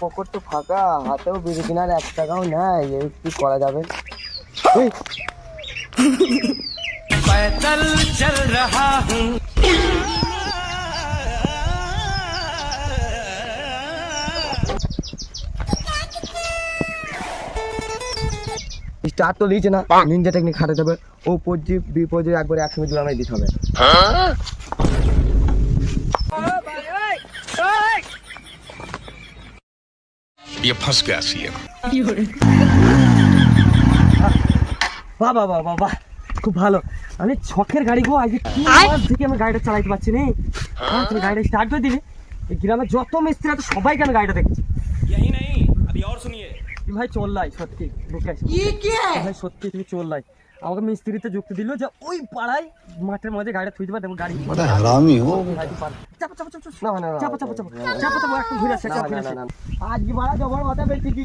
Pocket তো ফাঁকা, হাতেও বিড়ি কেনার 1 টাকাও নাই, এই কি করা যাবে? पैदल चल रहा हूँ। স্টার্ট তো দিয়েছে না, নিনজা টেকনিক খাটাতে হবে। ও পজিটিভ বি পজিটিভ একবারে একসঙ্গে জোড়ামাই দিতে হবে। ये फंस गया सीएम। বাহ বাহ বাহ বাহ বাহ, খুব ভালো। আমি শখের গাড়ি গো, আজকে 3 মাস থেকে আমি গাড়িটা চালাইতে পারছি না। তুমি গাড়িটা স্টার্ট করে দিলে, এই গ্রামে যত মিস্ত্রি আছে সবাইকে আমি গাড়িটা দেখছি। यही नहीं, अभी और सुनिए। তুমি ভাই চললাই সত্যি, ভাই সত্যি তুমি চললাই। আমাকে মিস্ত্রিতে যুক্তি দিল যে ওই পাড়ায় মাঠের মধ্যে গাড়িটা থুই দিবা, দেখো গাড়ি হারামি হো। চাপা চাপা চাপা না না চাপা চাপা চাপা চাপা চাপা একটু ঘুরে আসে। আজকে মারা জবর মাথা বেশি কি